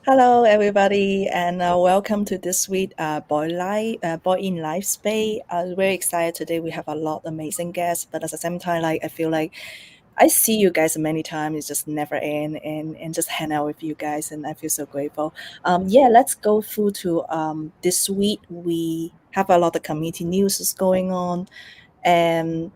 Hello, everybody, and welcome to this week Boy in Live Space. Very excited today. We have a lot of amazing guests, but at the same time, I feel like I see you guys many times. It's just never end, and just hang out with you guys, and I feel so grateful. Yeah, let's go through to this week. We have a lot of community news is going on, and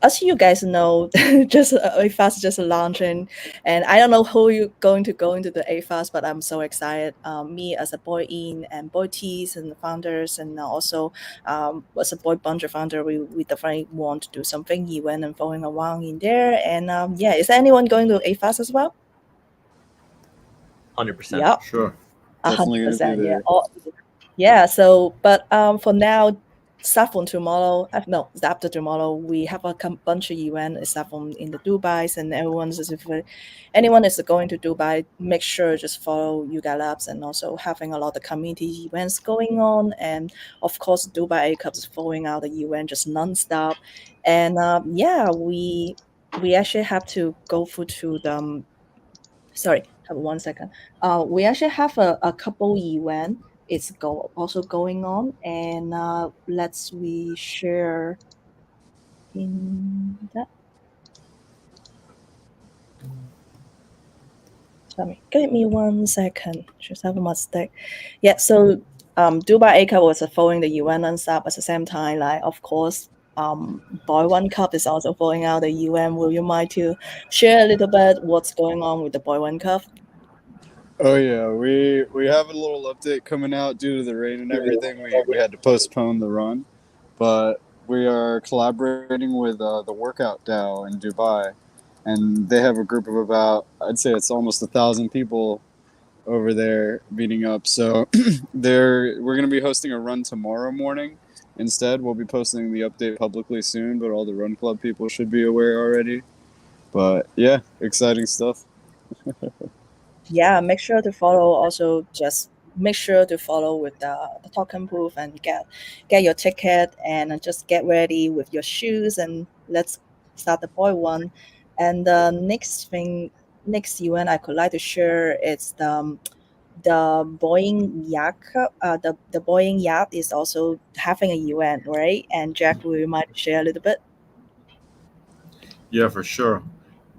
as you guys know, just AFAS just launching, and I don't know who you going to go into the AFAS, but I'm so excited. Me as a boy in and boy tees and the founders, and also as a boy bunch founder, we definitely want to do something event and following around in there. And yeah, is anyone going to AFAS as well? 100%. Yeah, Sure. Definitely gonna be 100%. Yeah. there. Yeah. So, but for now, start from tomorrow. No, it's after tomorrow. We have a bunch of events. Start from in the Dubai, and everyone's if anyone is going to Dubai, make sure just follow Yuga Labs, and also having a lot of community events going on. And of course, Dubai A Cup is following out the event just nonstop. And yeah, we actually have to go through to the. Sorry, have 1 second. We actually have a couple event. It's also going on, and let's we share in that. Sorry, give me 1 second. Just have a mistake. Yeah, so Dubai A Cup was following the UN and stuff at the same time. Like, of course, Boy One Cup is also following out the UN. Will you mind to share a little bit what's going on with the Boy One Cup? Oh yeah, we have a little update coming out due to the rain and everything. We had to postpone the run, but we are collaborating with the Workout DAO in Dubai, and they have a group of about, I'd say it's almost 1,000 people over there meeting up. So we're gonna be hosting a run tomorrow morning. Instead, we'll be posting the update publicly soon, but all the Run Club people should be aware already. But yeah, exciting stuff. Yeah, make sure to follow. Also, just make sure to follow with the token booth and get your ticket and just get ready with your shoes and let's start the boy one. And the next thing, next event I could like to share is the Boeing Yacht. The Boeing Yacht is also having an event, right? And Jack, will you mind to share a little bit? Yeah, for sure.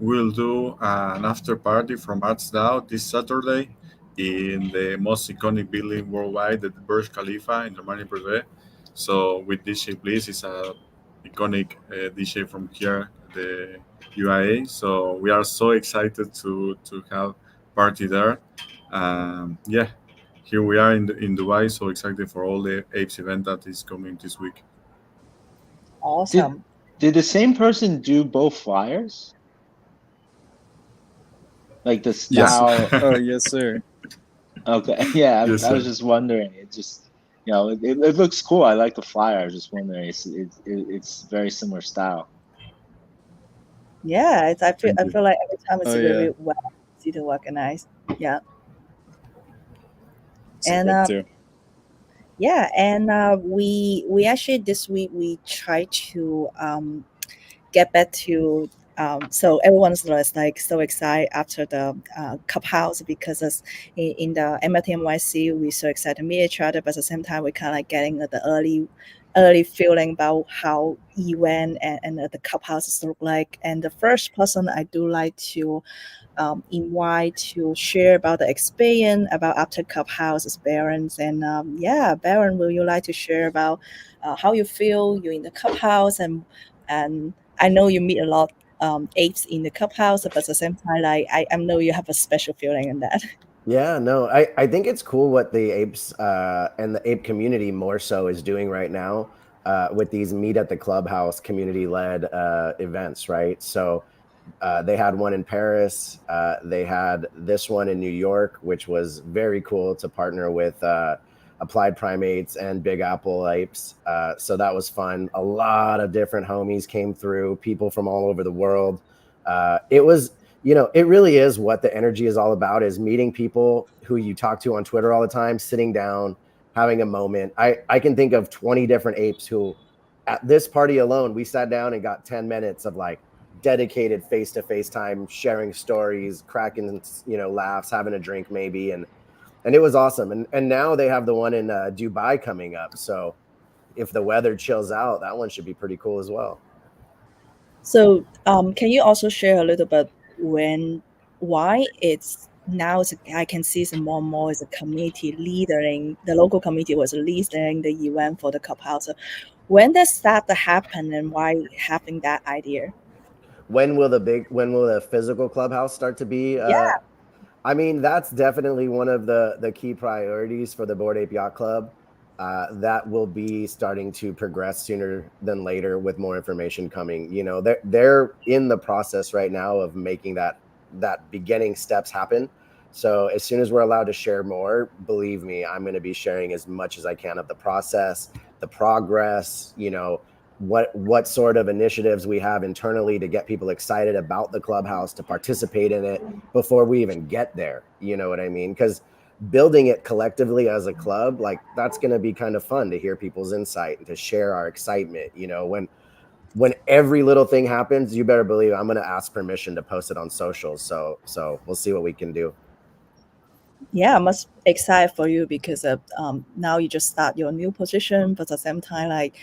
We'll do an after party from Arts DAO this Saturday in the most iconic building worldwide, the Burj Khalifa in the Marine Parade. So with DJ Bliss, it's a iconic DJ from here, the UAE. So we are so excited to have party there. Yeah, here we are in Dubai. So excited for all the Apes event that is coming this week. Did Awesome. did the same person do both flyers? Like the Yes. Yes. style? Oh yes, sir. Okay, yeah, Yes, I was sir. just wondering. It just, it looks cool. I like the flyer. I was just wondering. It's very similar style. Yeah, Thank I you. feel like every time it's Oh yeah. very well easy to organize. Yeah. And Sick too. yeah, and we actually this week we try to get back to so everyone's just like so excited after the clubhouse because as in the NFTNYC we so excited to meet each other, but at the same time we kind of like getting the early feeling about how event and the clubhouses look like. And the first person I do like to invite to share about the experience about after clubhouse is Baron. And yeah, Baron, will you like to share about how you feel you're in the clubhouse, and I know you meet a lot apes in the clubhouse, but at the same time, like I know you have a special feeling in that. Yeah, no, I think it's cool what the apes and the ape community more so is doing right now with these meet at the clubhouse community led events, right? So they had one in Paris, they had this one in New York, which was very cool to partner with Applied Primates and Big Apple Apes. So that was fun. A lot of different homies came through, people from all over the world. It was, it really is what the energy is all about, is meeting people who you talk to on Twitter all the time, sitting down, having a moment. I can think of 20 different apes who at this party alone, we sat down and got 10 minutes of like dedicated face-to-face time, sharing stories, cracking, laughs, having a drink maybe. And and it was awesome. And now they have the one in Dubai coming up. So if the weather chills out, that one should be pretty cool as well. So, can you also share a little bit why it's now? I can see some more and more as a committee leading. The local committee was leading the event for the clubhouse. So when does that happen, and why having that idea? When will the physical clubhouse start to be? Yeah. I mean, that's definitely one of the key priorities for the Bored Ape Yacht Club. That will be starting to progress sooner than later with more information coming. You know, they're in the process right now of making that beginning steps happen. So as soon as we're allowed to share more, believe me, I'm going to be sharing as much as I can of the process, the progress, you know, what sort of initiatives we have internally to get people excited about the clubhouse, to participate in it before we even get there. You know what I mean? Because building it collectively as a club, like that's going to be kind of fun to hear people's insight and to share our excitement. You know, when every little thing happens, you better believe I'm going to ask permission to post it on socials. So we'll see what we can do. Yeah, I'm most excited for you because now you just start your new position, but at the same time, like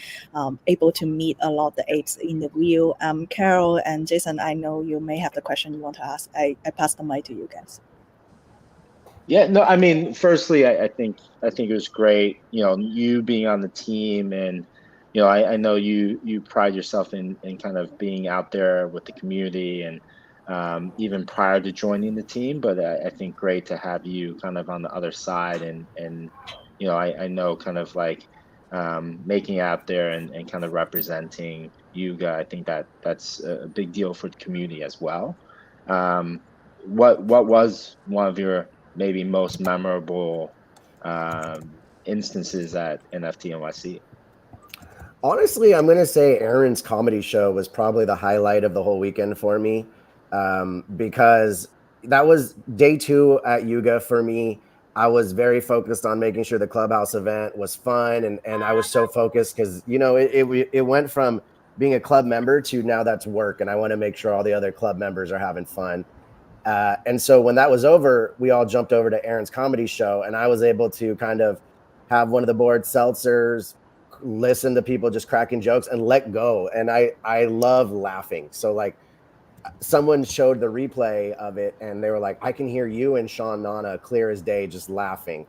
able to meet a lot of the apes in the real. Carol and Jason, I know you may have the question you want to ask. I pass the mic to you guys. Yeah, no, I mean, firstly, I think it was great, you being on the team, and I know you pride yourself in kind of being out there with the community, and even prior to joining the team. But I think great to have you kind of on the other side, and I know kind of like making it out there and kind of representing Yuga. I think that's a big deal for the community as well. What was one of your maybe most memorable instances at NFTNYC? Honestly, I'm going to say Aaron's comedy show was probably the highlight of the whole weekend for me, because that was day 2 at Yuga for me. I was very focused on making sure the clubhouse event was fun, and I was so focused because it went from being a club member to now that's work, and I want to make sure all the other club members are having fun. And so when that was over, we all jumped over to Aaron's comedy show, and I was able to kind of have one of the board seltzers, listen to people just cracking jokes, and let go. And I love laughing. So like someone showed the replay of it, and they were like, I can hear you and Sean Nana clear as day just laughing.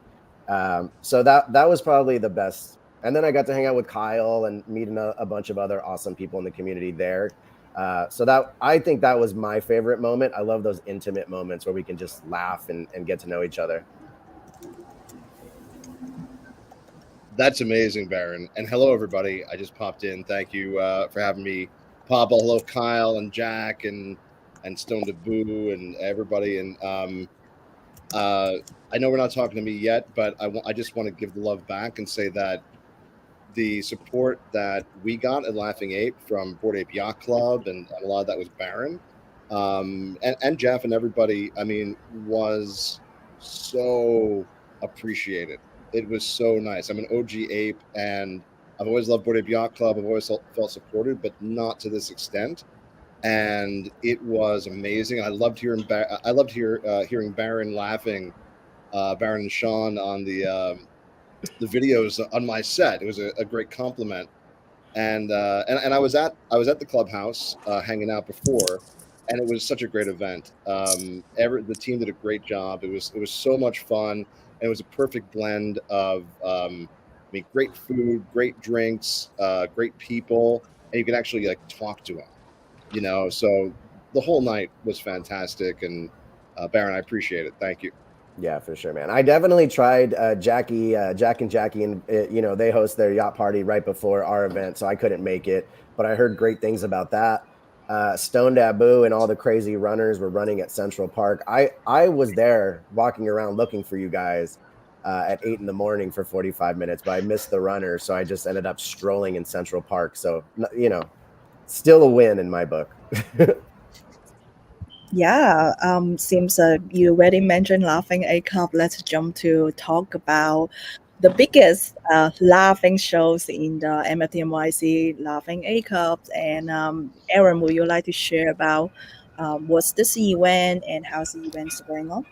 So that was probably the best. And then I got to hang out with Kyle and meet a bunch of other awesome people in the community there. So that I think that was my favorite moment. I love those intimate moments where we can just laugh and get to know each other. That's amazing, Baron. And hello, everybody. I just popped in. Thank you for having me pop. Hello, Kyle and Jack and Stone to Boo and everybody. And I know we're not talking to me yet, but I just want to give the love back and say that the support that we got at Laughing Ape from Bored Ape Yacht Club, and a lot of that was Baron, and Jeff and everybody, I mean, was so appreciated. It was so nice. I'm an OG ape, and I've always loved Bored Ape Yacht Club. I've always felt supported, but not to this extent. And it was amazing. I loved hearing hearing Baron laughing, Baron and Sean on the videos on my set. It was a great compliment. And I was at the clubhouse hanging out before, and it was such a great event. The team did a great job. It was so much fun, and it was a perfect blend of I mean, great food, great drinks, great people, and you can actually like talk to them. So the whole night was fantastic, and Baron, I appreciate it. Thank you. Yeah, for sure, man. I definitely tried Jack and Jackie, and they host their yacht party right before our event, so I couldn't make it, but I heard great things about that. Stone Daboo and all the crazy runners were running at Central Park. I was there walking around looking for you guys at 8 in the morning for 45 minutes, but I missed the runners, so I just ended up strolling in Central Park. So still a win in my book. Yeah, seems you already mentioned Laughing A Cup. Let's jump to talk about the biggest laughing shows in the MFTNYC Laughing A Cup. And Aaron, would you like to share about what's this event and how's the event going on?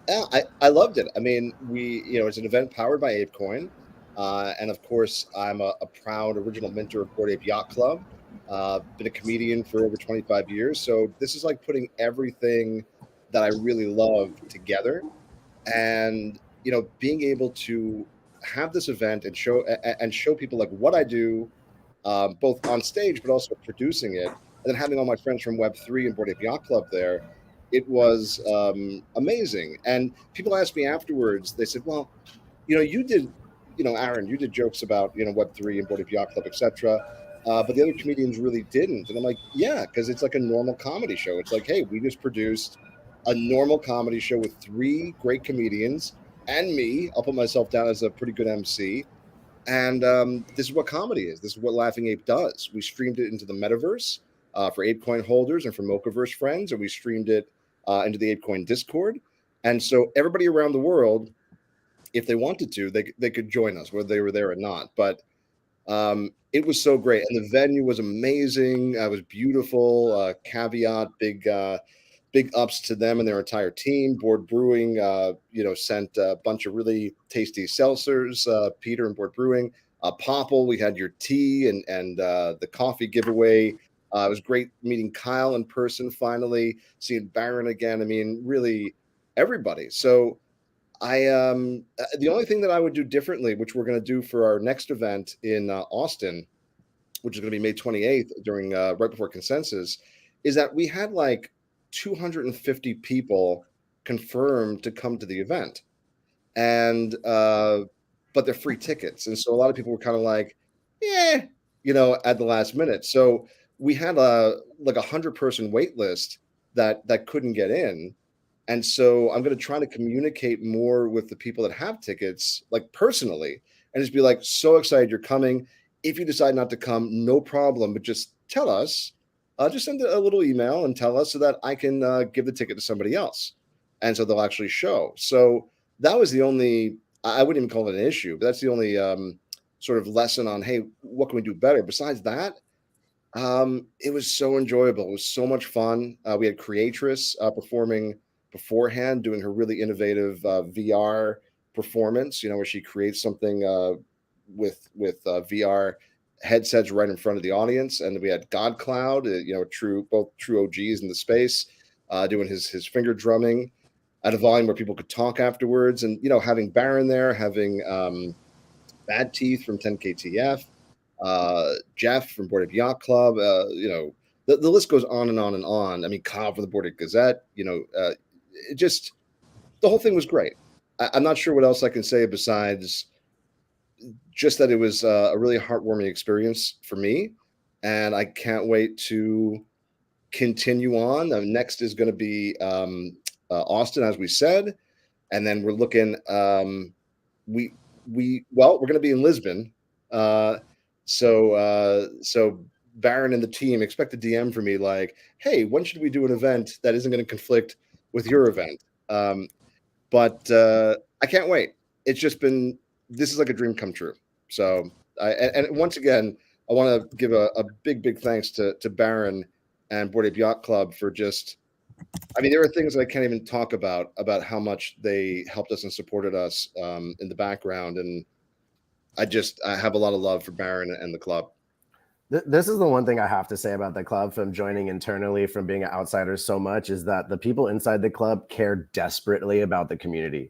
Yeah, I loved it. I mean, it's an event powered by ApeCoin. And of course, I'm a proud original mentor of Bored Ape Yacht Club. Been a comedian for over 25 years. So this is like putting everything that I really love together. And, being able to have this event and show people like what I do, both on stage, but also producing it. And then having all my friends from Web3 and Bored Ape Yacht Club there, it was amazing. And people asked me afterwards, they said, well, you did, Aaron, you did jokes about, Web3 and Bored Ape Yacht Club, etc. But the other comedians really didn't. And I'm like, yeah, because it's like a normal comedy show. It's like, hey, we just produced a normal comedy show with 3 great comedians and me. I'll put myself down as a pretty good MC. And this is what comedy is. This is what Laughing Ape does. We streamed it into the metaverse for ApeCoin holders and for Mochaverse friends, and we streamed it into the ApeCoin Discord. And so everybody around the world, if they wanted to, they could join us, whether they were there or not. But it was so great, and the venue was amazing. It was beautiful. Caveat, big ups to them and their entire team. Board Brewing, sent a bunch of really tasty seltzers. Peter and Board Brewing. Popple, we had your tea and the coffee giveaway. It was great meeting Kyle in person finally, seeing Baron again. I mean, really everybody. So the only thing that I would do differently, which we're going to do for our next event in Austin, which is going to be May 28th during right before consensus, is that we had like 250 people confirmed to come to the event, and but they're free tickets, and so a lot of people were kind of like, yeah, at the last minute. So we had like 100-person wait list that couldn't get in, and so I'm going to try to communicate more with the people that have tickets, like personally, and just be like, so excited you're coming. If you decide not to come, no problem, but just tell us. Just send a little email and tell us so that I can give the ticket to somebody else. And so they'll actually show. So that was the only, I wouldn't even call it an issue, but that's the only sort of lesson on, hey, what can we do better? Besides that, it was so enjoyable. It was so much fun. We had Creatress performing beforehand, doing her really innovative VR performance, where she creates something with VR headsets right in front of the audience. And we had God Cloud, both true OGs in the space, doing his finger drumming at a volume where people could talk afterwards. And, having Baron there, having Bad Teeth from 10KTF, Jeff from Bored Ape Yacht Club, the list goes on and on and on. I mean, Kyle from the Bored Ape Gazette, it just, the whole thing was great. I'm not sure what else I can say besides just that it was a really heartwarming experience for me, and I can't wait to continue on. Next is going to be Austin, as we said, and then we're looking. We're going to be in Lisbon, so Baron and the team expect a DM from me like, "Hey, when should we do an event that isn't going to conflict with your event?" But I can't wait. It's just been. This is like a dream come true. So, and once again, I want to give a big thanks to Baron and Bored Ape Yacht Club for just. I mean, there are things that I can't even talk about how much they helped us and supported us in the background, and I have a lot of love for Baron and the club. This is the one thing I have to say about the club from joining internally, from being an outsider so much, is that the people inside the club care desperately about the community.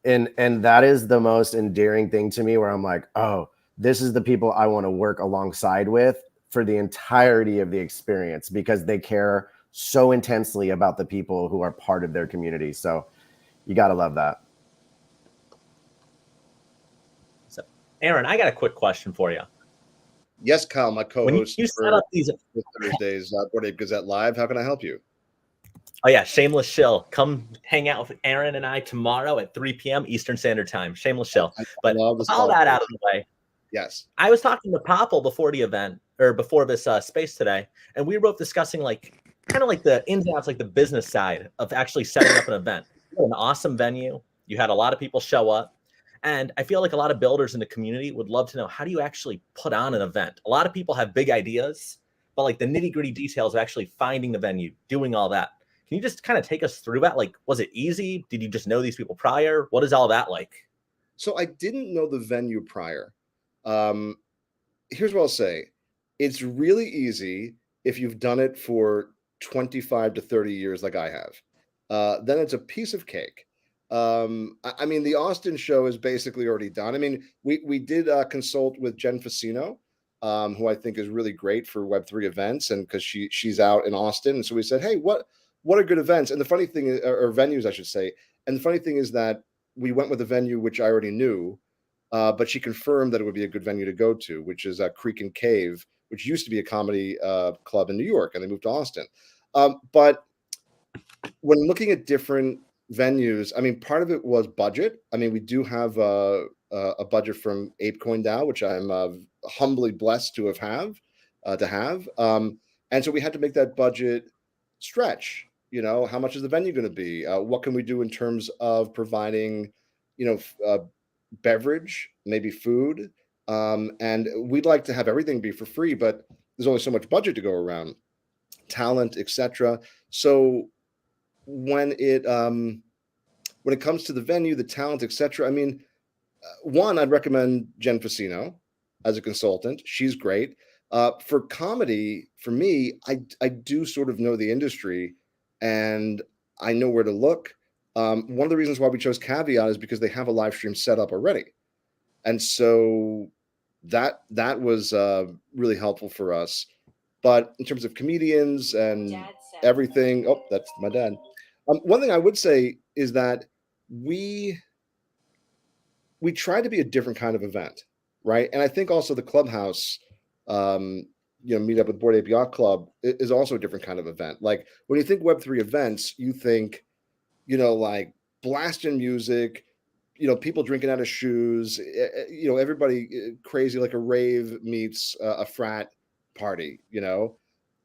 And that is the most endearing thing to me, where I'm like, oh, this is the people I want to work alongside with for the entirety of the experience, because they care so intensely about the people who are part of their community. So you got to love that. So, Aaron, I got a quick question for you. Yes, Kyle, my co-host you set up these Thursdays Bored Ape Gazette Live. How can I help you? Oh yeah, shameless shill. Come hang out with Aaron and I tomorrow at 3 p.m. Eastern Standard Time. Shameless shill. But all that out of the way. Yes. I was talking to Popple before the event, or before this space today, and we were both discussing kind of like the ins and outs, like the business side of actually setting up an event. You had an awesome venue. You had a lot of people show up. And I feel like a lot of builders in the community would love to know, how do you actually put on an event? A lot of people have big ideas, but like the nitty-gritty details of actually finding the venue, doing all that. Can you just kind of take us through that? Like, was it easy? Did you just know these people prior? What is all that like? So I didn't know the venue prior. Here's what I'll say. It's really easy if you've done it for 25 to 30 years like I have. Then it's a piece of cake. I mean, the Austin show is basically already done. I mean, we did consult with Jen Facino, who I think is really great for Web3 events, and because she's out in Austin, and so we said, hey, what are good events? And the funny thing is, or venues, I should say. And the funny thing is that we went with a venue which I already knew, but she confirmed that it would be a good venue to go to, which is Creek and Cave, which used to be a comedy club in New York, and they moved to Austin. But when looking at different venues, I mean, part of it was budget. I mean, we do have a budget from ApeCoin DAO, which I'm humbly blessed to have. And so we had to make that budget stretch. You know, how much is the venue going to be? What can we do in terms of providing, beverage, maybe food? And we'd like to have everything be for free, but there's only so much budget to go around, talent, etc. So when it comes to the venue, the talent, etc., I mean, one, I'd recommend Jen Facino as a consultant. She's great. For comedy, for me, I do sort of know the industry, and I know where to look. One of the reasons why we chose Caveat is because they have a live stream set up already, and so that was really helpful for us. But in terms of comedians and everything, oh, that's my dad. One thing I would say is that we try to be a different kind of event, right? And I think also the ClubHouse, meet up with Bored Ape Yacht Club is also a different kind of event. Like when you think Web3 events, you think, like blasting music, people drinking out of shoes, everybody crazy, like a rave meets a frat party,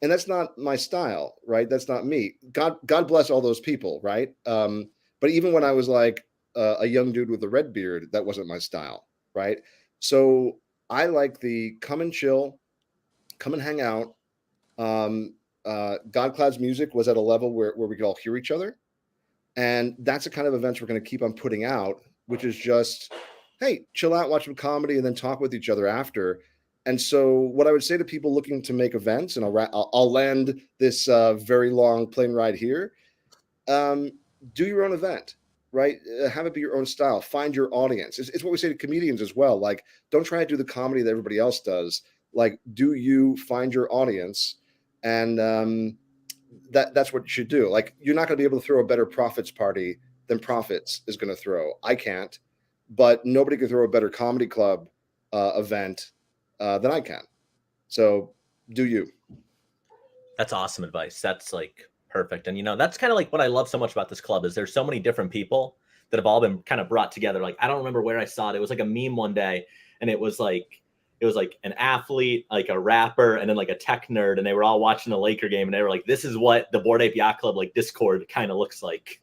and that's not my style, right? That's not me. God bless all those people, right? But even when I was like a young dude with a red beard, that wasn't my style, right? So I like the come and chill, come and hang out. Godcloud's music was at a level where we could all hear each other. And that's the kind of events we're going to keep on putting out, which is just, hey, chill out, watch some comedy, and then talk with each other after. And so what I would say to people looking to make events, and I'll land this very long plane ride here, do your own event, right? Have it be your own style. Find your audience. It's what we say to comedians as well. Like, don't try to do the comedy that everybody else does. Like, do you find your audience? And that's what you should do. Like, you're not going to be able to throw a better Profits party than Profits is going to throw. I can't, but nobody can throw a better comedy club event than I can. So do you. That's awesome advice. That's like perfect. And that's kind of like what I love so much about this club is there's so many different people that have all been kind of brought together. Like, I don't remember where I saw it. It was like a meme one day, and it was like an athlete, like a rapper, and then like a tech nerd, and they were all watching the Laker game, and they were like, this is what the Bored Ape Yacht Club like Discord kind of looks like.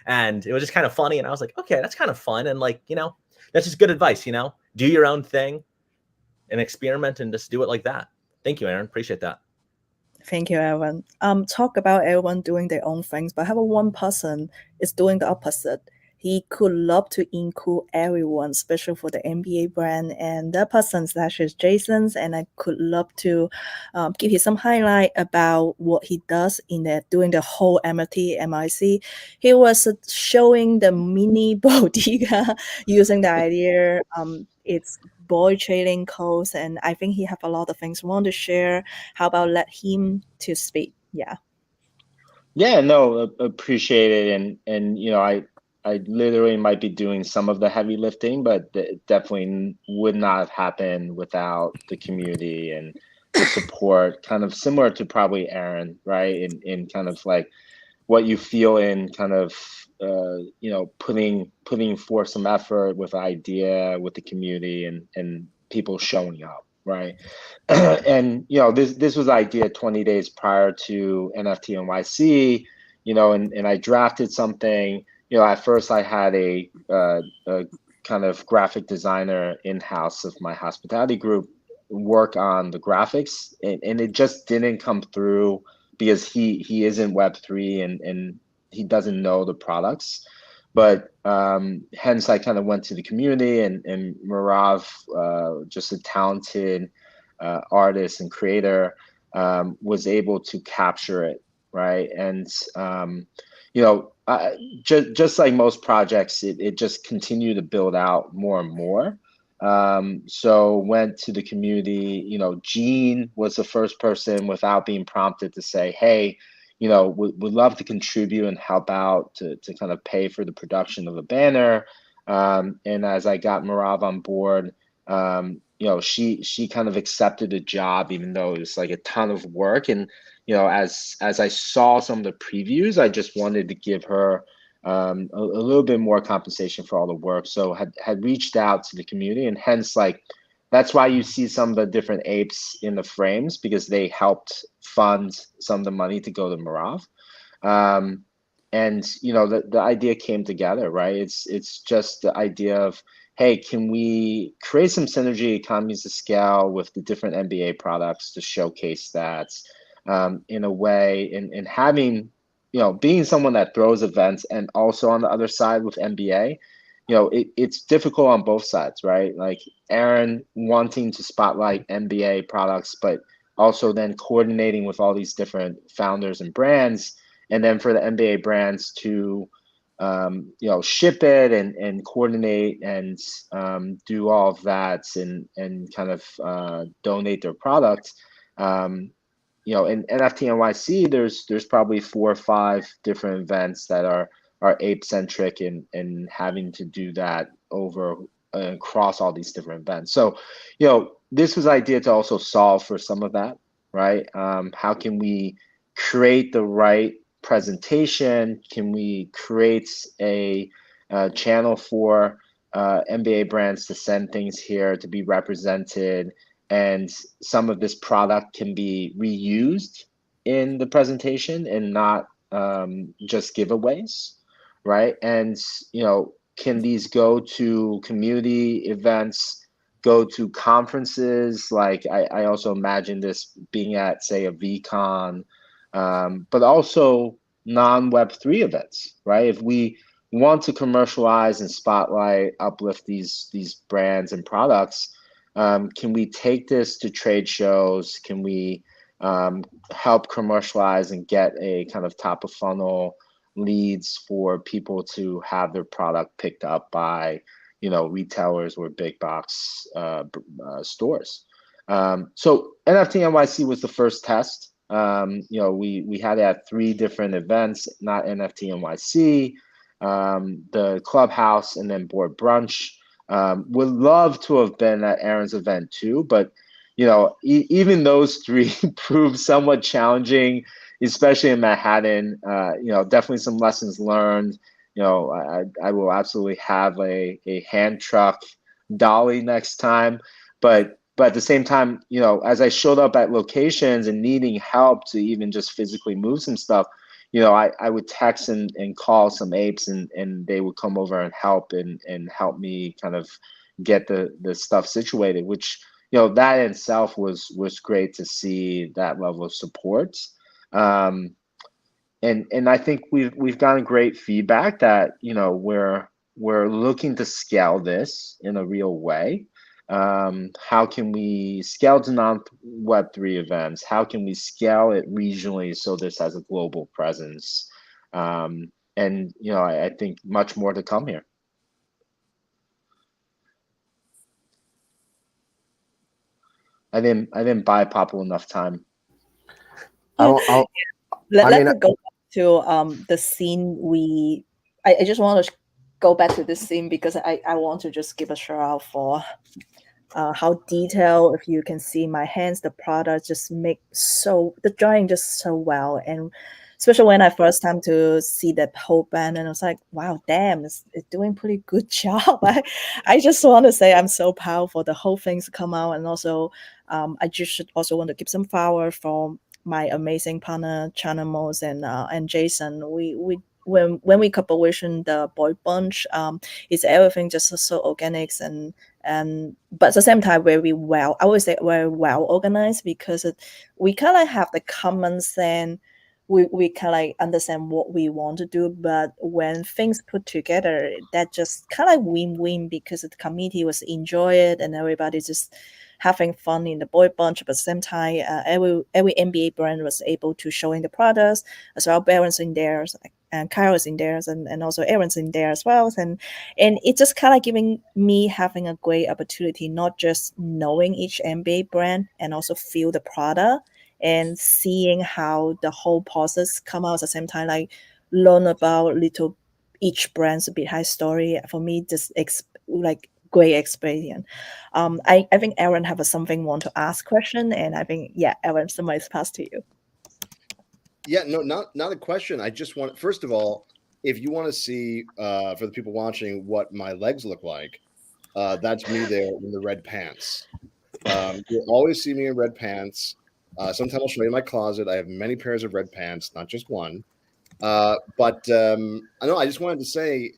And it was just kind of funny, and I was like, okay, that's kind of fun. And like, that's just good advice, do your own thing and experiment and just do it like that. Thank you, Aaron. Appreciate that. Thank you, Aaron. Talk about everyone doing their own things, but have one person is doing the opposite. He could love to include everyone, especially for the NBA brand. And that person is Jason's, and I could love to give you some highlight about what he does doing the whole NFTNYC. He was showing the mini bodega using the idea. It's boy trading codes, and I think he have a lot of things we want to share. How about let him to speak? Yeah, no, appreciate it. And I literally might be doing some of the heavy lifting, but it definitely would not have happened without the community and the support, kind of similar to probably Aaron, right? In kind of like what you feel in kind of putting forth some effort with idea with the community and people showing up, right? And this was idea 20 days prior to NFTNYC, and I drafted something. At first I had a kind of graphic designer in-house of my hospitality group work on the graphics, and it just didn't come through because he isn't Web3 and he doesn't know the products. But hence I kind of went to the community, and Marav, just a talented artist and creator, was able to capture it, right? And just like most projects, it just continued to build out more and more. So went to the community. Gene was the first person without being prompted to say, hey, would love to contribute and help out to kind of pay for the production of a banner. And as I got Marav on board, she kind of accepted the job, even though it was like a ton of work. And as I saw some of the previews, I just wanted to give her a little bit more compensation for all the work. So had reached out to the community, and hence like that's why you see some of the different apes in the frames, because they helped fund some of the money to go to Marav. And the idea came together, right? It's just the idea of, hey, can we create some synergy economies of scale with the different NBA products to showcase that in a way, and having, being someone that throws events and also on the other side with NBA, it's difficult on both sides, right? Like Aaron wanting to spotlight NBA products, but also then coordinating with all these different founders and brands, and then for the NBA brands to ship it and coordinate and do all of that and kind of donate their product. In NFTNYC, there's probably 4 or 5 different events that are ape centric and having to do that over across all these different events. So, this was idea to also solve for some of that, right? How can we create the right presentation? Can we create a channel for NBA brands to send things here to be represented, and some of this product can be reused in the presentation and not just giveaways, right? And can these go to community events, go to conferences? Like I also imagine this being at, say, a VCon, but also non-Web3 events, right? If we want to commercialize and spotlight, uplift these brands and products, can we take this to trade shows? Can we help commercialize and get a kind of top of funnel leads for people to have their product picked up by retailers or big box stores? So NFT NYC was the first test. We had it at 3 different events, not NFT NYC, the ClubHouse, and then Board Brunch. Would love to have been at Aaron's event too, but even those 3 proved somewhat challenging, especially in Manhattan. Definitely some lessons learned. I will absolutely have a hand truck dolly next time, but at the same time, as I showed up at locations and needing help to even just physically move some stuff, I would text and call some apes, and they would come over and help help me kind of get the stuff situated, which that in itself was great to see that level of support. And I think we've gotten great feedback that we're looking to scale this in a real way. How can we scale to non-Web3 events? How can we scale it regionally so this has a global presence? And I think much more to come here. I didn't buy Popple enough time. Let's go back to the scene. I just want to go back to this scene because I want to just give a shout out for how detailed, if you can see my hands, the product just make the drawing just so well. And especially when I first time to see the whole band, and I was like, wow, damn, it's doing pretty good job. I just want to say I'm so proud for the whole things come out. And also I just should also want to give some flower from my amazing partner China Mose and Jason. We when we collaboration the boy bunch, it's everything just so organic and but at the same time very well, I would say very well organized, because we kind of have the common sense we kind of like understand what we want to do, but when things put together, that just kind of like win-win, because the community was enjoy it and everybody just having fun in the boy bunch. But at the same time, every NBA brand was able to showing the products as well. Baron's in there, and Kyle's in there, and also Aaron's in there as well. And it just kind of giving me having a great opportunity, not just knowing each NBA brand and also feel the product and seeing how the whole process come out at the same time, like learn about little each brand's behind story. For me, just like great experience. I think Aaron have something want to ask question, and I think Aaron, somebody's passed to you. Yeah, no, not a question. I just want, first of all, if you want to see for the people watching what my legs look like, that's me there in the red pants. You'll always see me in red pants. Sometimes I'll show you my closet. I have many pairs of red pants, not just one. But I know I just wanted to say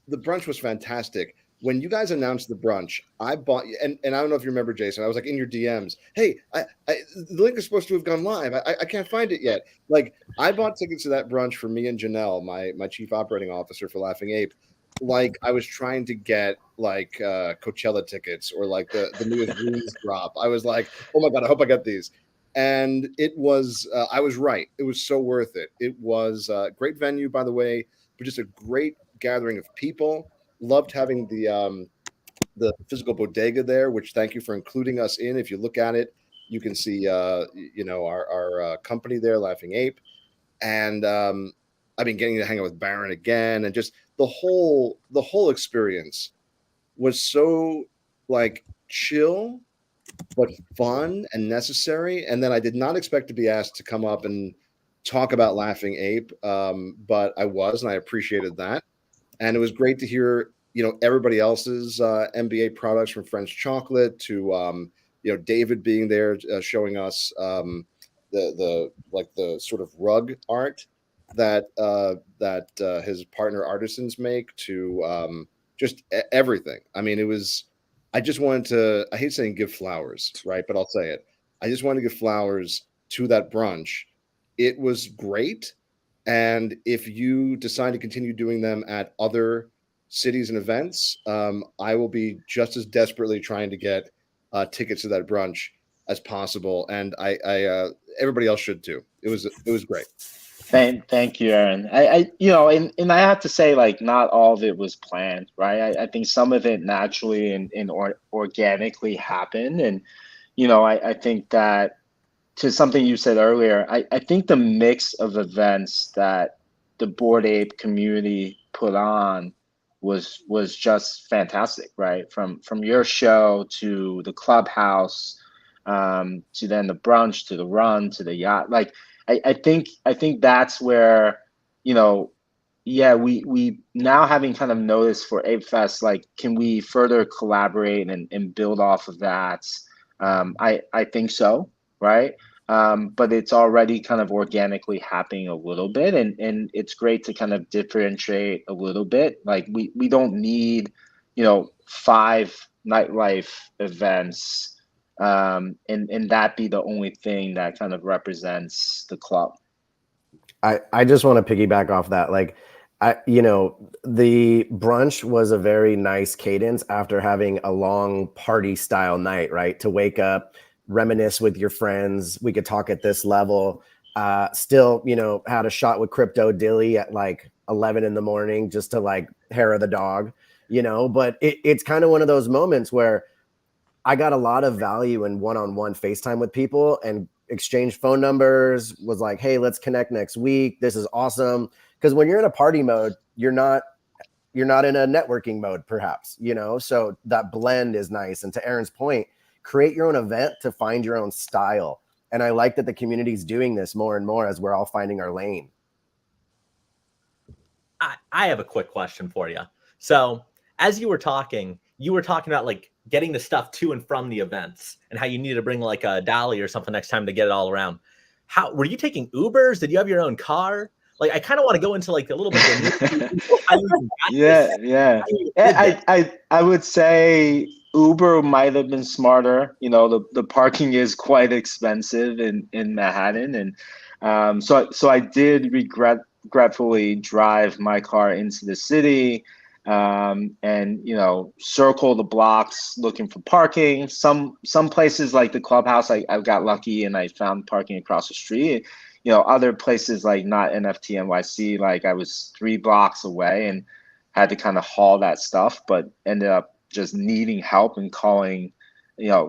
the brunch was fantastic. When you guys announced the brunch, I bought, and I don't know if you remember, Jason, I was like in your DMs, hey, the link is supposed to have gone live. I can't find it yet. Like, I bought tickets to that brunch for me and Janelle, my chief operating officer for Laughing Ape. Like, I was trying to get like Coachella tickets or like the newest Breeze drop. I was like, oh my God, I hope I get these. And it was, I was right. It was so worth it. It was a great venue, by the way, but just a great gathering of people. Loved having the physical bodega there, which thank you for including us in. If you look at it, you can see our company there, Laughing Ape, and I've been getting to hang out with Baron again, and just the whole experience was so like chill but fun and necessary. And then I did not expect to be asked to come up and talk about Laughing Ape, but I was, and I appreciated that. And it was great to hear, everybody else's NBA products, from French chocolate to, David being there, showing us the sort of rug art that his partner artisans make, to just everything. I mean, it was. I just wanted to. I hate saying give flowers, right? But I'll say it. I just wanted to give flowers to that brunch. It was great. And if you decide to continue doing them at other cities and events, I will be just as desperately trying to get tickets to that brunch as possible. And I everybody else should too. It was great. Thank you, Aaron. And I have to say, like, not all of it was planned, right? I think some of it naturally and organically happened. And, I think that, to something you said earlier, I think the mix of events that the Bored Ape community put on was just fantastic, right? From your show to the Clubhouse, to then the brunch, to the run, to the yacht. Like, I think that's where, we now, having kind of noticed for Ape Fest, like, can we further collaborate and build off of that? I think so, right? But it's already kind of organically happening a little bit, and it's great to kind of differentiate a little bit. Like, we don't need 5 nightlife events, and that be the only thing that kind of represents the club. I just want to piggyback off that. Like, the brunch was a very nice cadence after having a long party style night, right? To wake up, reminisce with your friends. We could talk at this level. Still, had a shot with Crypto Dilly at like 11 in the morning just to like hair of the dog, but it's kind of one of those moments where I got a lot of value in one-on-one FaceTime with people and exchanged phone numbers, was like, hey, let's connect next week. This is awesome. Because when you're in a party mode, you're not in a networking mode, perhaps, so that blend is nice. And to Aaron's point, create your own event to find your own style. And I like that the community is doing this more and more as we're all finding our lane. I have a quick question for you. So as you were talking about like getting the stuff to and from the events and how you needed to bring like a dolly or something next time to get it all around. How were you taking Ubers? Did you have your own car? Like, I kind of want to go into like a little bit of yeah. I would say Uber might have been smarter. The parking is quite expensive in Manhattan, and So I did regretfully drive my car into the city, and circle the blocks looking for parking. Some places like the clubhouse, I got lucky and I found parking across the street. Other places like not NFTNYC, like I was 3 blocks away and had to kind of haul that stuff, but ended up just needing help and calling,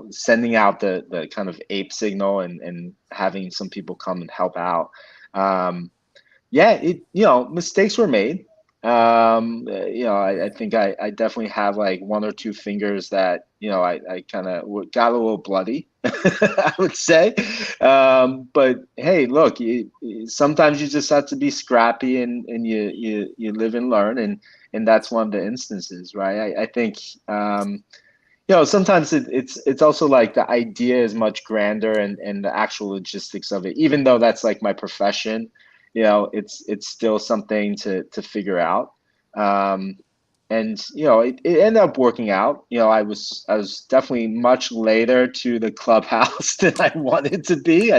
sending out the kind of ape signal and having some people come and help out. Yeah, mistakes were made. I think I definitely have like 1 or 2 fingers that, I kind of got a little bloody, I would say. But hey, look, sometimes you just have to be scrappy and you live and learn. And that's one of the instances, right? I think, sometimes it's also like the idea is much grander and the actual logistics of it, even though that's like my profession, it's still something to figure out. And it ended up working out. I was definitely much later to the clubhouse than I wanted to be.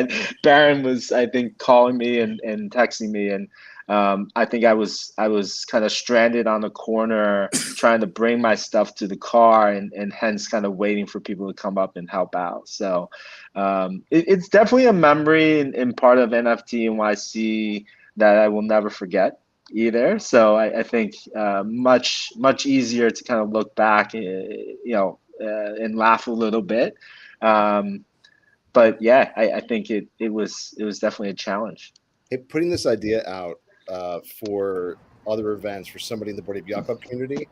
Baron was, I think, calling me and texting me, and I think I was kind of stranded on the corner trying to bring my stuff to the car, and hence kind of waiting for people to come up and help out. So it's definitely a memory and part of NFTNYC that I will never forget either. So I think much easier to kind of look back, and laugh a little bit. But yeah, I think it was definitely a challenge. Hey, putting this idea out for other events for somebody in the Bored Ape Yacht Club community,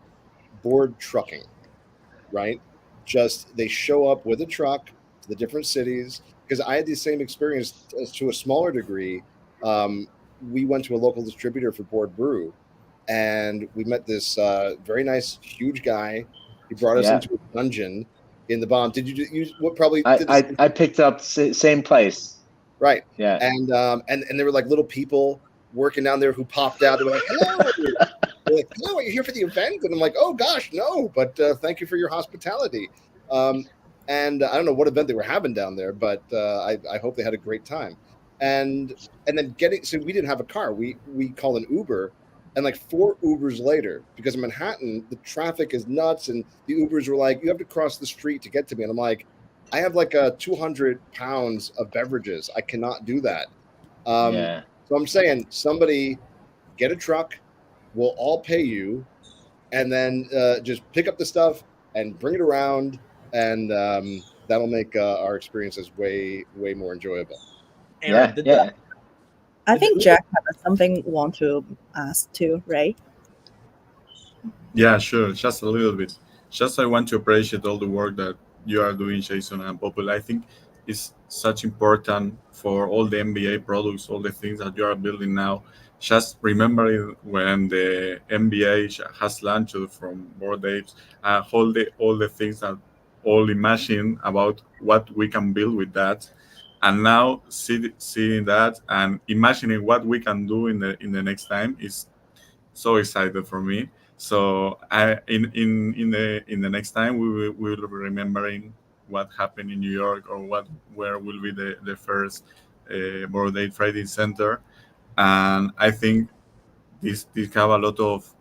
board trucking, right? Just they show up with a truck to the different cities, because I had the same experience to a smaller degree. We went to a local distributor for Board Brew, and we met this very nice, huge guy. He brought us into a dungeon in the bomb. Did you use what? Probably I picked up same place. Right. Yeah. And there were like little people working down there who popped out. They were like, "Hello." They're like, "Hello, are you here for the event?" And I'm like, "Oh gosh, no, but thank you for your hospitality." And I don't know what event they were having down there, but I hope they had a great time. And then so we didn't have a car. We called an Uber, and like 4 Ubers later, because in Manhattan the traffic is nuts, and the Ubers were like, "You have to cross the street to get to me," and I'm like, I have like 200 pounds of beverages. I cannot do that. So I'm saying, somebody get a truck. We'll all pay you, and then just pick up the stuff and bring it around, and that'll make our experiences way more enjoyable. Aaron, I think Jack has something want to ask too, right? Yeah, sure. Just a little bit. Just I want to appreciate all the work that you are doing, Jason and Popul. I think it's such important for all the MBA products, all the things that you are building now. Just remembering when the MBA has launched from Bored Apes, all the things that all imagine about what we can build with that, and now seeing that and imagining what we can do in the next time is so excited for me. So in the next time we will be remembering what happened in New York, or where will be the first Bored Ape Trading Center. And I think this have a lot of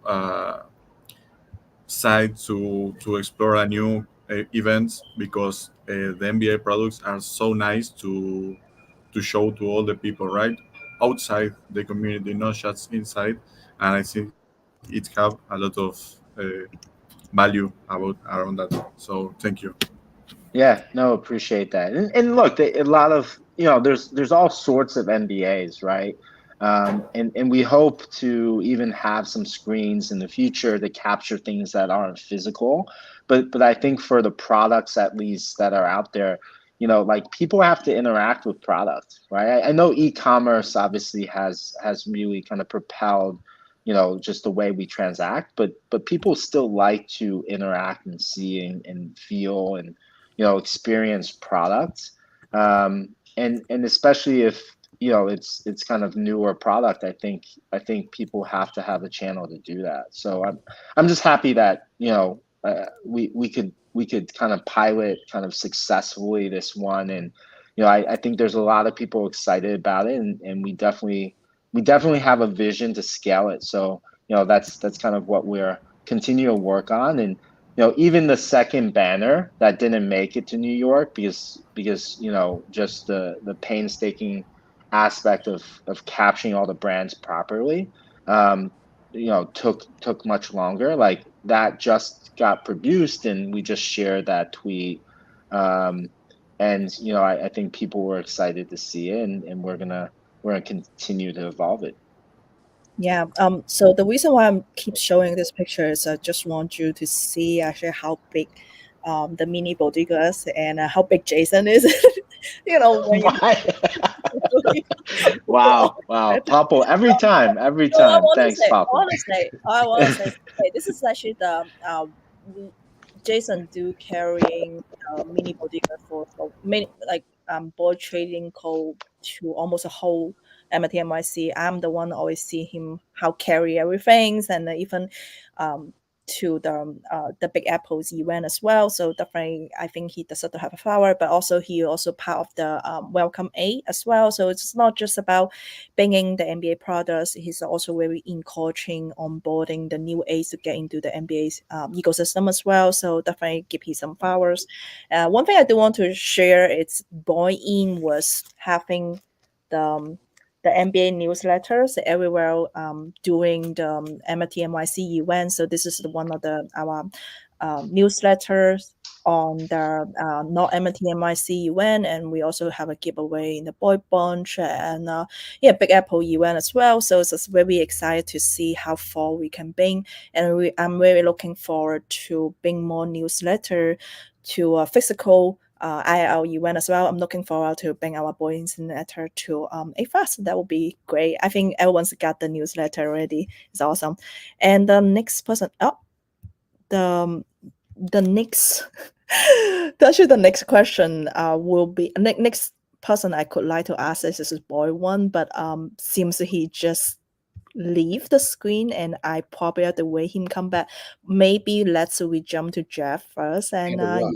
side to explore a new events, because the MBA products are so nice to show to all the people, right, outside the community, not just inside. And I think it have a lot of value around that. So thank you. Yeah, no, appreciate that. And look, a lot of, there's all sorts of MBAs, right? And we hope to even have some screens in the future to capture things that aren't physical. But I think for the products, at least, that are out there, like, people have to interact with products, right? I know e-commerce obviously has really kind of propelled, just the way we transact, but people still like to interact and see and feel and, experience products. And especially if, it's kind of newer product, I think people have to have a channel to do that. So I'm just happy that, we could kind of pilot kind of successfully this one, and I think there's a lot of people excited about it, and we definitely have a vision to scale it. So that's kind of what we're continue to work on. And even the second banner that didn't make it to New York because just the painstaking aspect of capturing all the brands properly, um, took much longer. Like that just got produced, and we just shared that tweet. Um, and I think people were excited to see it, and we're gonna continue to evolve it. Yeah. So the reason why I'm keep showing this picture is I just want you to see actually how big the mini bodega is and how big Jason is. When you Why? Wow, Papo, every No, I time. want to Thanks, say, Papo. okay, this is actually the w- Jason do carrying mini bodega for many like board trading code to almost a whole MTNYC. I'm the one always see him how carry everything and even to the Big Apple's event as well. So definitely, I think he deserves to have a flower, but also he also part of the Welcome 8 as well. So it's not just about bringing the NBA products. He's also very encouraging onboarding the new aides to get into the NBA's ecosystem as well. So definitely give him some flowers. One thing I do want to share is BoredIn was having the NBA newsletters everywhere during the MTNYC event. So this is one of the our newsletters on the not MTNYC event, and we also have a giveaway in the Boy Bunch and Big Apple event as well. So it's just very excited to see how far we can bring, and I'm very looking forward to bring more newsletter to a physical IL event as well. I'm looking forward to bring our boy newsletter to a fast. That will be great. I think everyone's got the newsletter already. It's awesome. And the next person, the the next actually the next question will be next person I could like to ask is boy one, but seems he just leave the screen and I probably have to wait him come back. Maybe let's we jump to Jeff first and And run.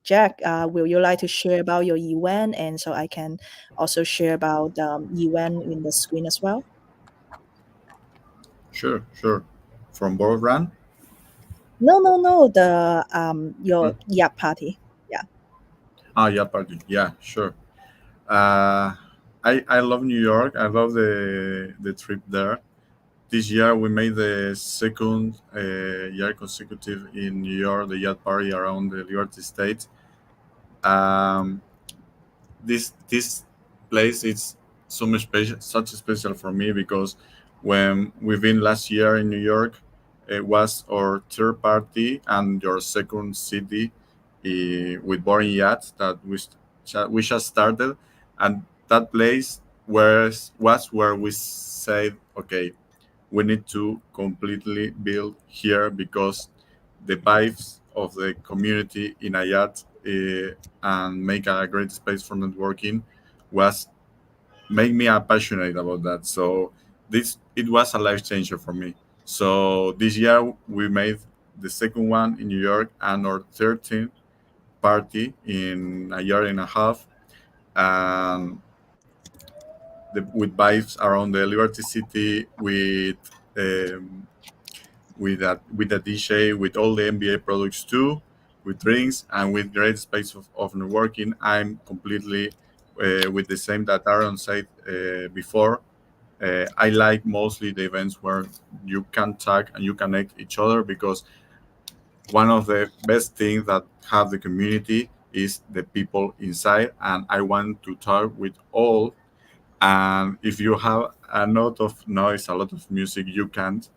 Jack, will you like to share about your event and so I can also share about event in the screen as well? Sure, sure. From Board Run? No, the Mm. your yacht party. Yeah. Yeah, party. Yeah, sure. Uh, I love New York. I love the trip there. This year we made the second year consecutive in New York, the yacht party around the Liberty State. Um, this place is so much special, such special for me because when we've been last year in New York, it was our third party and your second city with boring yachts that we just started, and that place was where we said, okay, we need to completely build here because the vibes of the community in Ayat and make a great space for networking was make me passionate about that. So this it was a life changer for me. So this year we made the second one in New York and our 13th party in a year and a half, and with vibes around the Liberty City um, with a DJ, with all the NBA products too, with drinks and with great space of networking. I'm completely with the same that Aaron said before. I like mostly the events where you can talk and you connect each other because one of the best things that have the community is the people inside, and I want to talk with all. And if you have a lot of noise, a lot of music, you can't.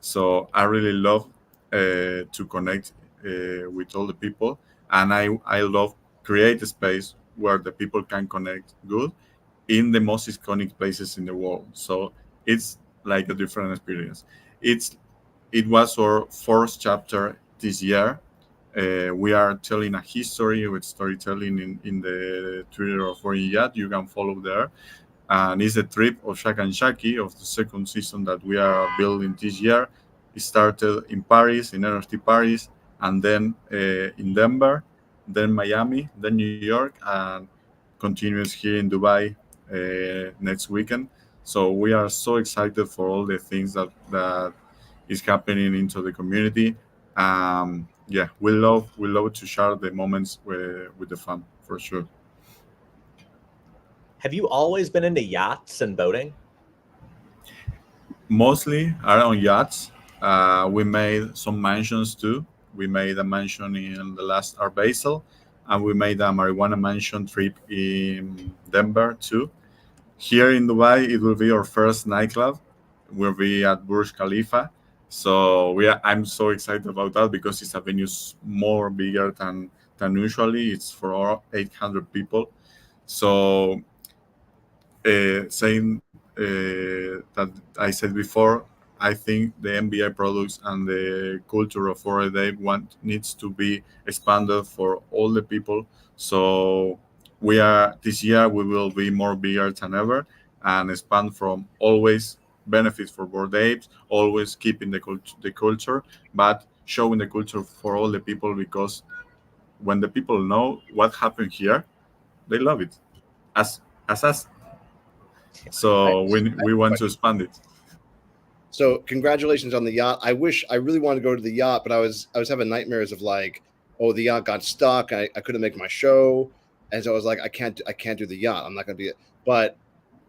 So I really love to connect with all the people, and I love create a space where the people can connect good in the most iconic places in the world. So it's like a different experience. It was our fourth chapter this year. We are telling a history with storytelling in the Twitter of Yat. You can follow there, and it's a trip of Shaq and Shaki of the second season that we are building this year. It started in Paris, in NFT Paris, and then in Denver, then Miami, then New York, and continues here in Dubai next weekend. So we are so excited for all the things that is happening into the community. Yeah, we love to share the moments with the fun for sure. Have you always been into yachts and boating? Mostly around yachts. We made some mansions too. We made a mansion in the last Art Basel, and we made a marijuana mansion trip in Denver too. Here in Dubai, it will be our first nightclub. We'll be at Burj Khalifa. So I'm so excited about that because it's a venue more bigger than usually. It's for all 800 people. So saying that I said before, I think the MBI products and the culture of BoredIn needs to be expanded for all the people. So this year we will be more bigger than ever and expand from always benefits for Bored Apes, always keeping the culture, but showing the culture for all the people because when the people know what happened here, they love it as us. So we want to expand it. So congratulations on the yacht. I really wanted to go to the yacht, but I was having nightmares of like, oh, the yacht got stuck. I couldn't make my show. And so I was like, I can't do the yacht. I'm not gonna be it. But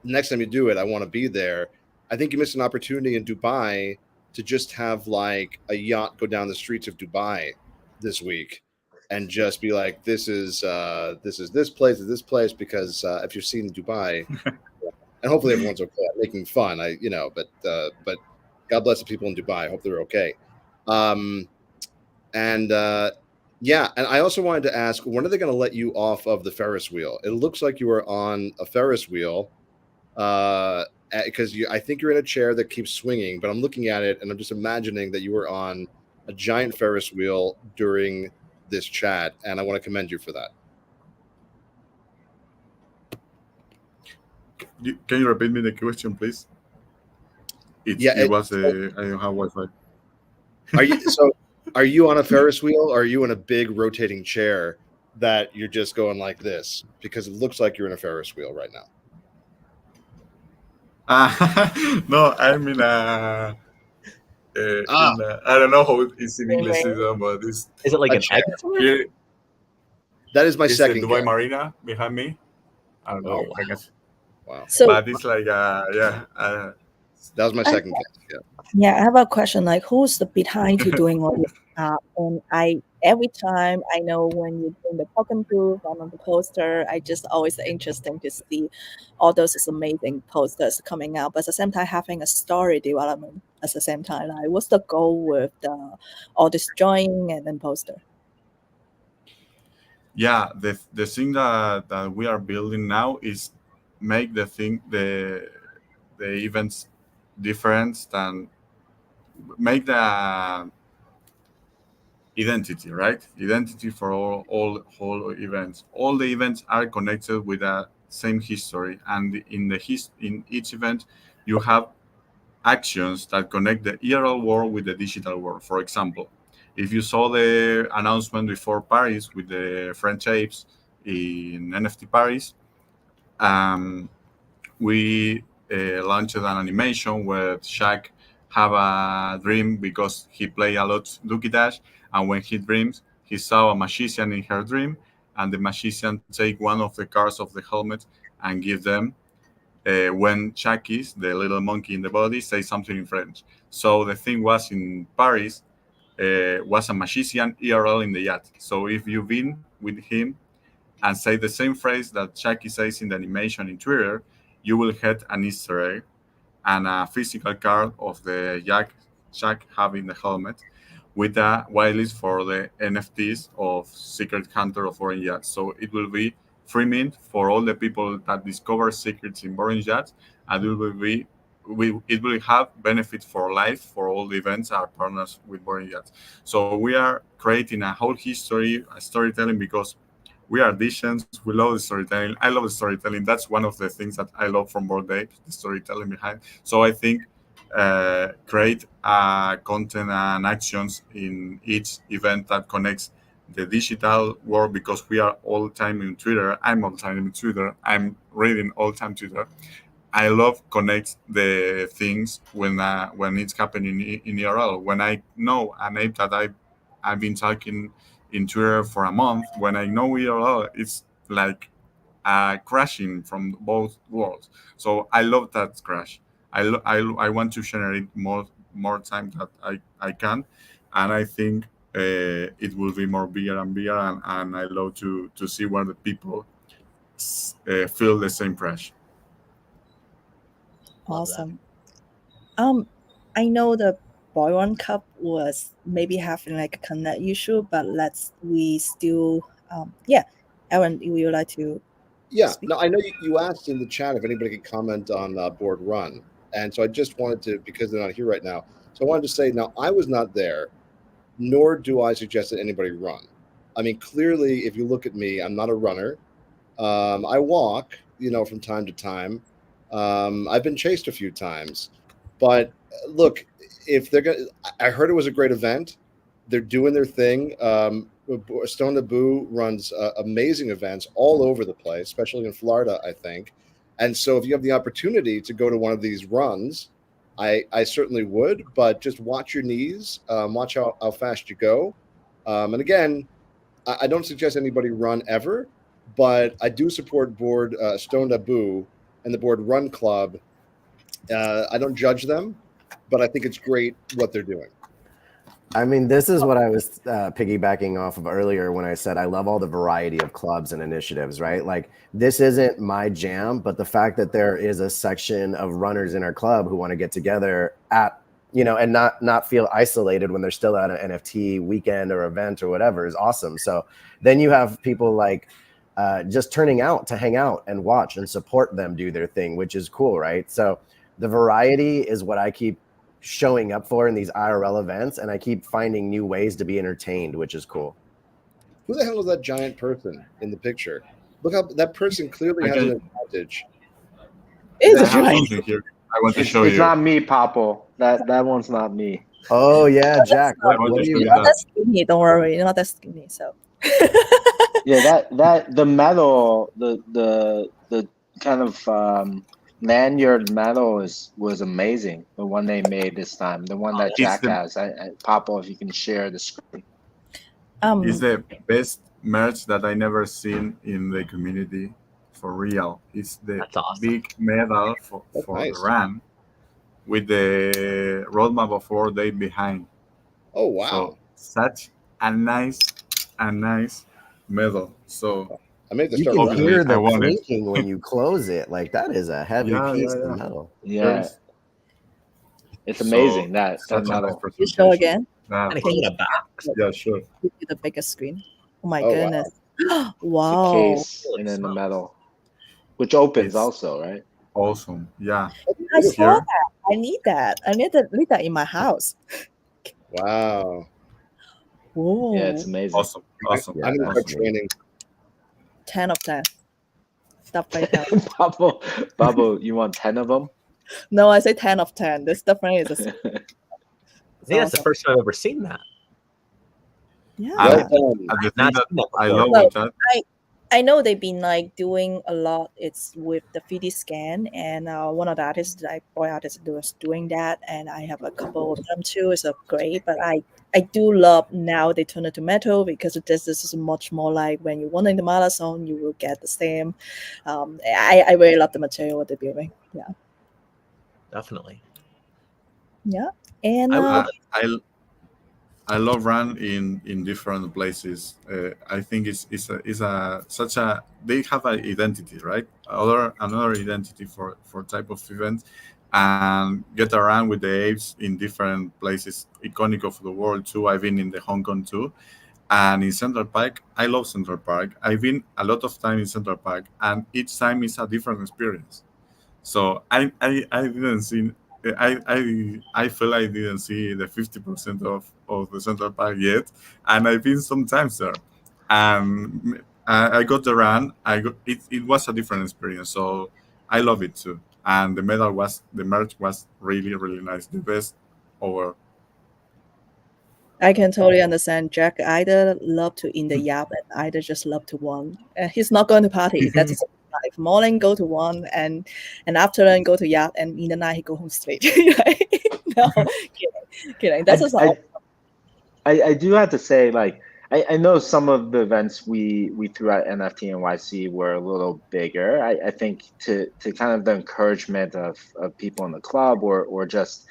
next time you do it, I want to be there. I think you missed an opportunity in Dubai to just have like a yacht go down the streets of Dubai this week and just be like, this is this place, because if you've seen Dubai, and hopefully everyone's okay. I'm making fun. But God bless the people in Dubai. I hope they're okay. Um, and yeah, and I also wanted to ask, when are they going to let you off of the Ferris wheel? It looks like you are on a Ferris wheel, because I think you're in a chair that keeps swinging. But I'm looking at it, and I'm just imagining that you were on a giant Ferris wheel during this chat, and I want to commend you for that. Can you repeat me the question, please? I don't have Wi-Fi. Are you on a Ferris wheel, or are you in a big rotating chair that you're just going like this? Because it looks like you're in a Ferris wheel right now. No, I'm in a. I don't know how it's in English, but it's. Is it like an egg? Here, that is my second. The Dubai Marina behind me. I don't know. Oh, wow. I guess. Wow. So but it's like yeah. That was my second guess. Yeah, I have a question. Like, who's the behind to doing all this? And every time I know when you're doing the token proof and on the poster, I just always interesting to see all those amazing posters coming out. But at the same time, having a story development at the same time. Like, what's the goal with all this drawing and then poster? Yeah, the thing that we are building now is make the events different than make the identity, right? Identity for all events. All the events are connected with a same history, and in each event, you have actions that connect the IRL world with the digital world. For example, if you saw the announcement before Paris with the French apes in NFT Paris, we launched an animation where Shaq have a dream because he played a lot Dookie Dash, and when he dreams, he saw a magician in her dream, and the magician take one of the cards of the helmet and give them. When Chucky's, the little monkey in the body, says something in French. So the thing was in Paris, was a magician IRL in the yacht. So if you've been with him and say the same phrase that Chucky says in the animation in Twitter, you will get an Easter egg and a physical card of the Chuck having the helmet with a whitelist for the NFTs of Secret Hunter of Orange Yacht. So it will be free mint for all the people that discover secrets in Orange Yacht, and it will have benefit for life for all the events are partners with Orange Yacht. So we are creating a whole history, a storytelling, because we are Dishans. We love the storytelling. I love the storytelling. That's one of the things that I love from Bored Ape, the storytelling behind. So I think create content and actions in each event that connects the digital world, because we are all the time in Twitter. I'm all the time in Twitter. I'm reading all the time Twitter. I love connect the things when it's happening in IRL. When I know a name that I've been talking in Twitter for a month, when I know IRL, it's like crashing from both worlds. So I love that crash. I want to generate more time that I can, and I think it will be more bigger and bigger, and I love to see where the people feel the same crash. Love that. Awesome. I know the Boy One Cup was maybe having like a connect issue, but we still yeah. Aaron, would you like to Yeah, speak? no, I know you asked in the chat if anybody could comment on Board Run, and so I just wanted to, because they're not here right now, so I wanted to say, now I was not there, nor do I suggest that anybody run. I mean, clearly, if you look at me, I'm not a runner. I walk, from time to time. I've been chased a few times, but look, if they're gonna, I heard it was a great event. They're doing their thing. Stone the Boo runs amazing events all over the place, especially in Florida, I think. And so, if you have the opportunity to go to one of these runs, I certainly would. But just watch your knees, watch how fast you go. And again, I don't suggest anybody run ever, but I do support Board Stone Boo and the Board Run Club. I don't judge them, but I think it's great what they're doing. I mean, this is what I was piggybacking off of earlier when I said I love all the variety of clubs and initiatives, right? Like, this isn't my jam, but the fact that there is a section of runners in our club who want to get together at, and not feel isolated when they're still at an NFT weekend or event or whatever is awesome. So then you have people like just turning out to hang out and watch and support them do their thing, which is cool, right? So the variety is what I keep showing up for in these IRL events, and I keep finding new ways to be entertained, which is cool. Who the hell is that giant person in the picture? Look how that person clearly has an advantage. It's I a have giant. something here. I want to It's, show it's you. not me, Papo. That one's not me. Oh yeah, Jack. I want What to do show you you You're not got? that skinny, don't worry. You're not that skinny, so Yeah, that the medal, the kind of lanyard medal was amazing. The one they made this time, the one that It's Jack the has. Papo, if you can share the screen. it's the best merch that I never seen in the community, for real. It's the That's awesome. big medal for That's the nice. run with the roadmap of 4 days behind. Oh wow! So such a nice medal. So I may have to You start can running. obviously hear I the want it. clinking when you close it. Like, that is a heavy Yeah, piece yeah, of yeah. metal. Yeah, There's it's so amazing that such a nice medal. you show presentation. again. And it Can came you in a box. Yeah, sure. give you the bigger screen? Oh my Oh, wow. goodness! The Wow, case Holy and then the smokes. medal, which opens It's also, right? awesome. Yeah. I It's saw here. that. I need that. I need that in my house. Wow! Whoa, Yeah, it's amazing. Awesome. Awesome. Yeah, I'm gonna that's start neat. training. 10 of 10. Stuff like that. Papo, you want 10 of them? No, I say 10 of 10. This definitely is a I think that's the awesome. first time I've ever seen that. Yeah. Well And done. the thing Not that seen that I before. love Well, with that, I know they've been like doing a lot. It's with the 3D scan, and one of the artists, like boy artists, was doing that, and I have a couple of them too. It's great, but I do love now they turn it to metal because this is much more like when you're running the marathon, you will get the same. I really love the material what they're doing. Yeah, Definitely. yeah, and I love run in different places. I think it's a such a they have an identity, right? Another identity for type of event, and get around with the apes in different places, iconic of the world too. I've been in the Hong Kong too, and in Central Park. I love Central Park. I've been a lot of time in Central Park, and each time is a different experience. So I didn't see. I feel I didn't see the 50% of the Central Park yet, and I've been sometimes there. I got the run. It was a different experience, so I love it too. And the merch was really nice, the best over. I can totally understand. Jack either love to in the yap and either just love to one. He's not going to party. That's his life. Morning go to one and afternoon go to yap and in the night he go home straight. No, kidding. That's just all. I do have to say, like, I know some of the events we threw at NFTNYC were a little bigger. I think to kind of the encouragement of people in the club or just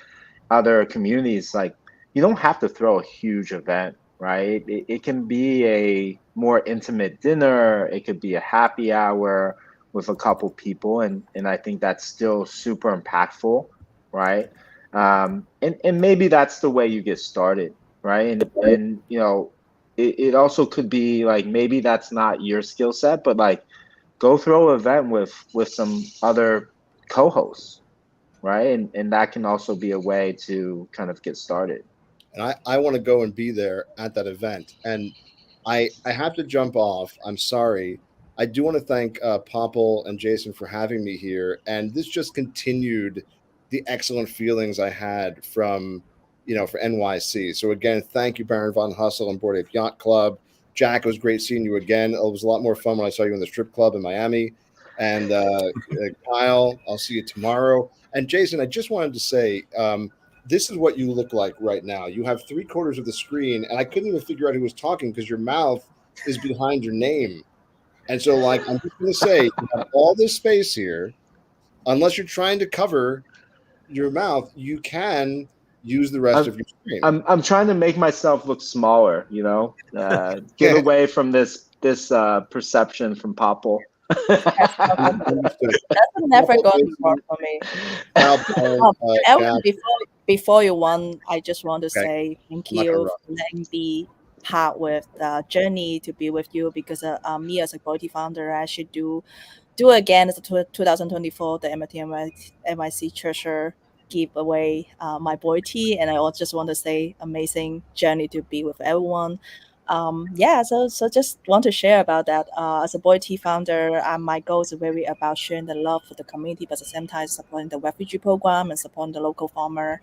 other communities, like, you don't have to throw a huge event, right? It can be a more intimate dinner. It could be a happy hour with a couple people, and I think that's still super impactful, right? And maybe that's the way you get started, right? And you know, it also could be like maybe that's not your skill set, but like go throw an event with some other co-hosts, right? And that can also be a way to kind of get started. And I want to go and be there at that event. And I have to jump off. I'm sorry. I do want to thank Popple and Jason for having me here. And this just continued the excellent feelings I had from, for NYC. So again, thank you, Baron Von Hustle and Bored Ape Yacht Club. Jack, it was great seeing you again. It was a lot more fun when I saw you in the strip club in Miami. And Kyle, I'll see you tomorrow. And Jason, I just wanted to say, this is what you look like right now. You have 3/4 of the screen, and I couldn't even figure out who was talking because your mouth is behind your name. And so, like, I'm just going to say, you have all this space here. Unless you're trying to cover your mouth, you can use the rest of your screen. I'm trying to make myself look smaller, get away from this perception from Popple. That's never going to work for me. Aaron, before you won, I just want to say thank you for letting me part with the journey to be with you, because me as a BoredIn founder, I should do again as the 2024 the NFTNYC Treasure giveaway my BoredIn, and I also just want to say amazing journey to be with everyone. So just want to share about that. As a BoredIn founder, my goal is very about sharing the love for the community, but at the same time supporting the refugee program and supporting the local farmer.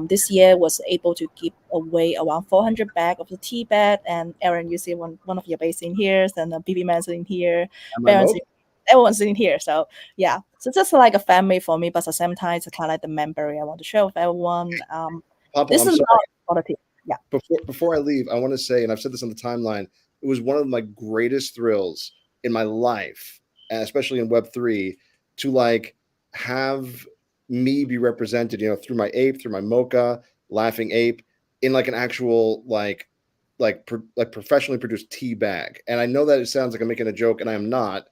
This year was able to give away around 400 bags of the tea bag. And Aaron, you see one of your base in here, and BB Man's in here, everyone's in here. So yeah, so just like a family for me, but at the same time, it's kind of like the memory I want to share with everyone. This is not quality. Yeah. Before I leave, I want to say, and I've said this on the timeline, it was one of my greatest thrills in my life, and especially in Web3, to like have me be represented, through my ape, through my mocha, laughing ape, in like an actual like professionally produced tea bag. And I know that it sounds like I'm making a joke, and I am not.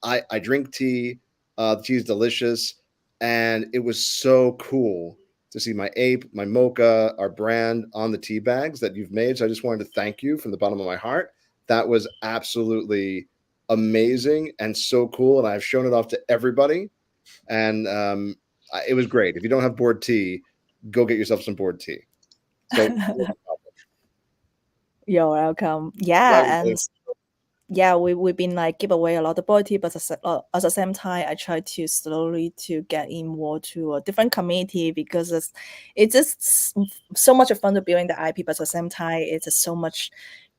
I drink tea. The tea is delicious, and it was so cool to see my ape, my mocha, our brand on the tea bags that you've made. So I just wanted to thank you from the bottom of my heart. That was absolutely amazing and so cool. And I've shown it off to everybody. And it was great. If you don't have bored tea, go get yourself some bored tea. So you're welcome. Yeah. And yeah, we've been like give away a lot of BoredIn, but at the same time, I try to slowly to get in more to a different community, because it's just so much fun to building the IP, but at the same time, it's just so much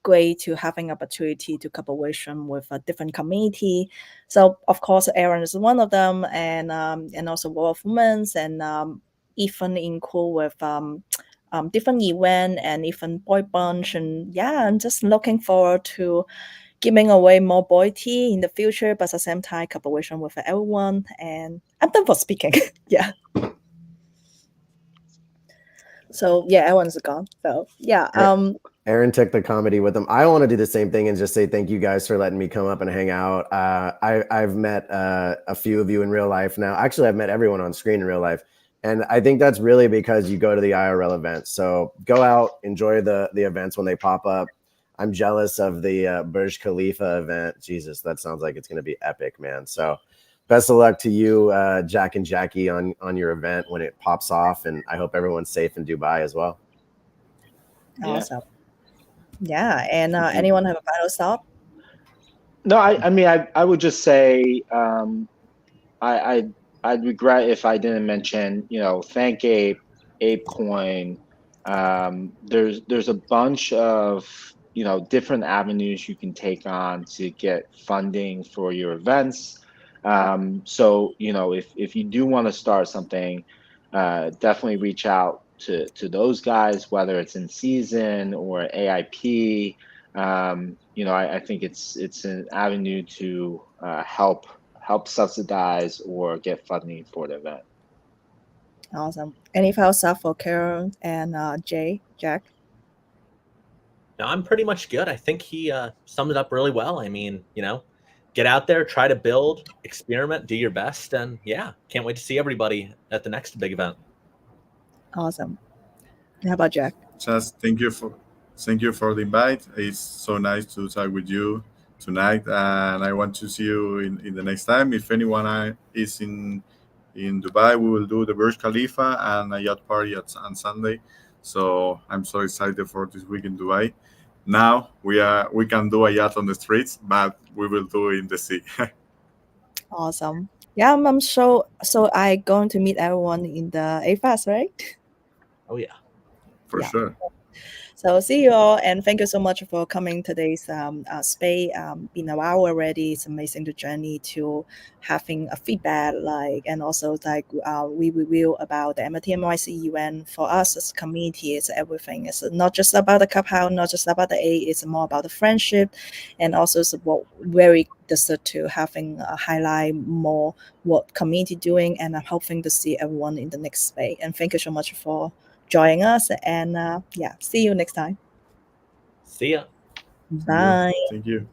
great to having opportunity to cooperation with a different community. So of course, Aaron is one of them, and also World of Women's, and even include with different event and even boy bunch, and yeah, I'm just looking forward to giving away more BoredIn in the future, but at the same time, cooperation with everyone. And I'm done for speaking. Yeah. So yeah, everyone's gone. So yeah. Aaron took the comedy with him. I want to do the same thing and just say thank you guys for letting me come up and hang out. I've met a few of you in real life now. Actually, I've met everyone on screen in real life. And I think that's really because you go to the IRL events. So go out, enjoy the events when they pop up. I'm jealous of the Burj Khalifa event. Jesus, that sounds like it's going to be epic, man. So best of luck to you, Jack and Jackie, on your event when it pops off. And I hope everyone's safe in Dubai as well. Awesome. Yeah. And anyone have a final thought? No, I mean, I would just say I'd regret if I didn't mention, thank ApeCoin, There's a bunch of different avenues you can take on to get funding for your events. So if you do want to start something, definitely reach out to those guys, whether it's in season or AIP. I think it's an avenue to help subsidize or get funding for the event. Awesome. Any final stuff for Carol and Jack? No, I'm pretty much good. I think he summed it up really well. I mean, get out there, try to build, experiment, do your best, and yeah, can't wait to see everybody at the next big event. Awesome. How about Jack? Just thank you for the invite. It's so nice to talk with you tonight, and I want to see you in the next time. If anyone is in Dubai, we will do the Burj Khalifa and a yacht party on Sunday. So I'm so excited for this week in Dubai. Now we can do a yacht on the streets, but we will do it in the sea. Awesome. Yeah, I'm so I going to meet everyone in the AFAS, right? Oh yeah. For sure. So see you all, and thank you so much for coming today's space. Been a while already. It's amazing the journey to having a feedback, and also we review about the NFTNYC event. For us as a community, it's everything. It's not just about the ClubHouse, not just about the A. It's more about the friendship, and also it's very desperate to having highlight more what community doing, and I'm hoping to see everyone in the next space. And thank you so much for joining us, and see you next time. See ya. Bye. Thank you.